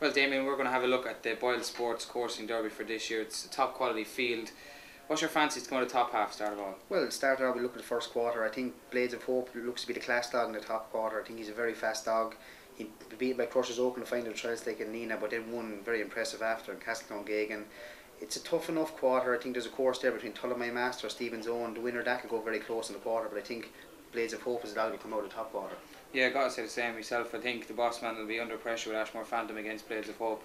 Well, Damien, we're going to have a look at the BoyleSports Coursing Derby for this year. It's a top quality field. What's your fancy to go to the top half, start of all? Well, started out, we look at the first quarter. I think Blades of Hope looks to be the class dog in the top quarter. I think he's a very fast dog. He beat by Crushers Oak in the final trial stake in Nina, but then won very impressive after in Castleton-Gagan. It's a tough enough quarter. I think there's a course there between Tullamay Master, Stephen's Own. The winner that will go very close in the quarter, but I think Blades of Hope is the dog to come out of the top quarter. Yeah, I got to say the same myself. I think the boss man will be under pressure with Ashmore Phantom against Blades of Hope.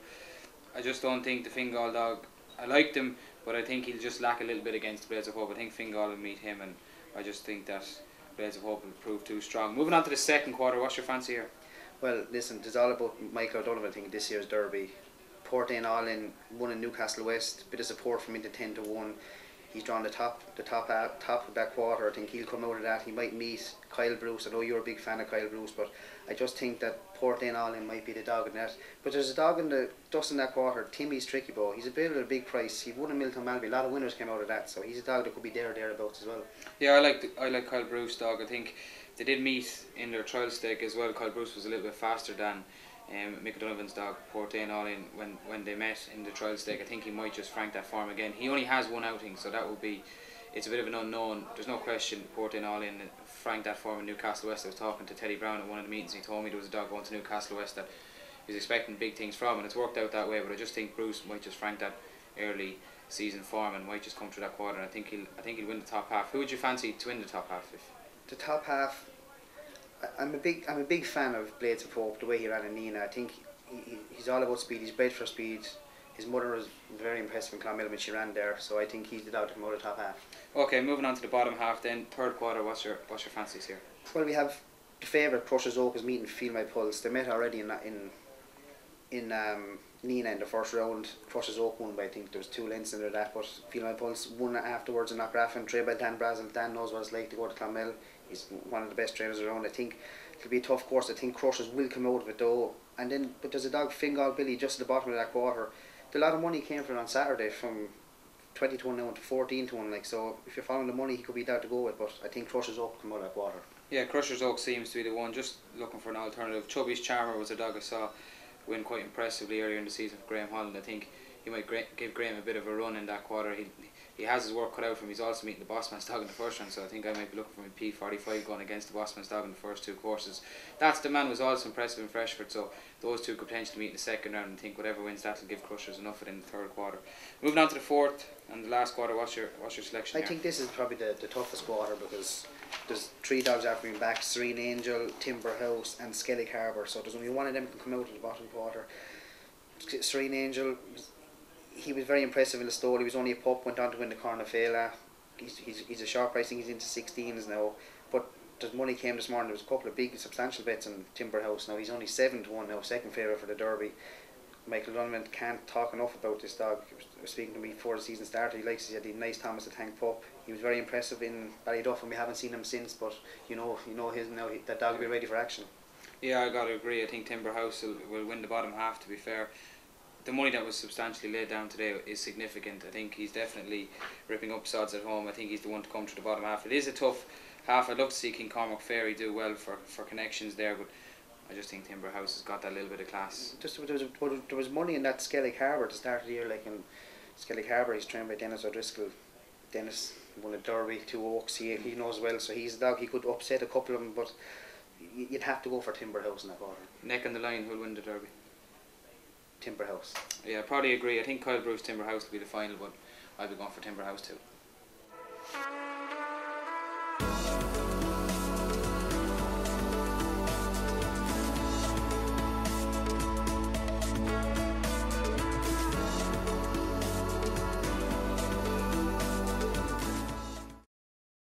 I just don't think the Fingal dog, I liked him, but I think he'll just lack a little bit against Blades of Hope. I think Fingal will meet him, and I just think that Blades of Hope will prove too strong. Moving on to the second quarter, what's your fancy here? Well, listen, it's all about Michael O'Donovan, I think, this year's Derby. Portain all in, won in Newcastle West, bit of support from into 10 to 1. He's drawn the top of that quarter. I think he'll come out of that. He might meet Kyle Bruce. I know you're a big fan of Kyle Bruce, but I just think that Portain all in might be the dog in that. But there's a dog in the dust in that quarter, Timmy's Tricky Bow. He's available at a big price. He won in Milton Malby. A lot of winners came out of that, so he's a dog that could be thereabouts as well. Yeah, I like Kyle Bruce dog. I think they did meet in their trial stake as well. Kyle Bruce was a little bit faster than Mick O'Donovan's dog, Portain all in, when they met in the trial stake. I think he might just frank that form again. He only has one outing, so that will be, it's a bit of an unknown. There's no question Portain all in frank that form in Newcastle West. I was talking to Teddy Brown at one of the meetings, and he told me there was a dog going to Newcastle West that he was expecting big things from, and it's worked out that way. But I just think Bruce might just frank that early season form and might just come through that quarter, and I think he'll win the top half. Who would you fancy to win the top half? The top half, I'm a big fan of Blades of Hope, the way he ran in Nina. I think he's all about speed. He's bred for speed. His mother was very impressive in Clonmel when she ran there, so I think he's the dog to come out of the top half. Okay, moving on to the bottom half then. Third quarter, what's your fancies here? Well, we have the favourite, Crushers Oak, is meeting Feel My Pulse. They met already in Nina in the first round. Crushers Oak won by, I think there was 2 lengths under that, but Feel My Pulse won afterwards in Knockgraffin, trained by Dan Brazel. Dan knows what it's like to go to Clonmel. He's one of the best trainers around. I think it'll be a tough course. I think Crushers will come out of it though. And then, but there's a dog, Fingal Billy, just at the bottom of that quarter. A lot of money came for it on Saturday, from 20 to 1 now to 14 to 1. Like, so if you're following the money, he could be there to go with. But I think Crushers Oak come out of that quarter. Yeah, Crushers Oak seems to be the one. Just looking for an alternative. Chubby's Charmer was a dog I saw win quite impressively earlier in the season for Graham Holland. I think he might give Graham a bit of a run in that quarter. He has his work cut out for him. He's also meeting the Bossman's dog in the first round, so I think I might be looking for my P45 going against the Bossman's dog in the first 2 courses. That's the man was also impressive in Freshford, so those two could potentially meet in the second round, and I think whatever wins that will give Crushers enough in the third quarter. Moving on to the fourth and the last quarter, what's your selection here? I think this is probably the toughest quarter, because there's 3 dogs after being back: Serene Angel, Timber House and Skellig Harbour, so there's only one of them can come out in the bottom quarter. Serene Angel, he was very impressive in the stall. He was only a pup, went on to win the Cornafela. He's a sharp price. I think he's into 16s now. But the money came this morning. There was a couple of big, substantial bets on Timber House. Now he's only 7 to 1 now, second favourite for the Derby. Michael O'Donovan can't talk enough about this dog. He was speaking to me before the season started. He likes, he had a nice Thomas the Tank pup. He was very impressive in Ballyduff, and we haven't seen him since. But you know his now. That dog will be ready for action. Yeah, I got to agree. I think Timber House will win the bottom half, to be fair. The money that was substantially laid down today is significant. I think he's definitely ripping up sods at home. I think he's the one to come through the bottom half. It is a tough half. I'd love to see King Cormac Ferry do well for connections there, but I just think Timber House has got that little bit of class. There was money in that Skellig Harbour to start the year. Like in Skellig Harbour, he's trained by Dennis O'Driscoll. Dennis won a Derby, 2 Oaks. He knows well, so he's a dog. He could upset a couple of them, but you'd have to go for Timber House in that quarter. Neck on the line, who'll win the Derby? Timber House. Yeah, I probably agree. I think Kyle Bruce Timber House will be the final, but I'll be going for Timber House too.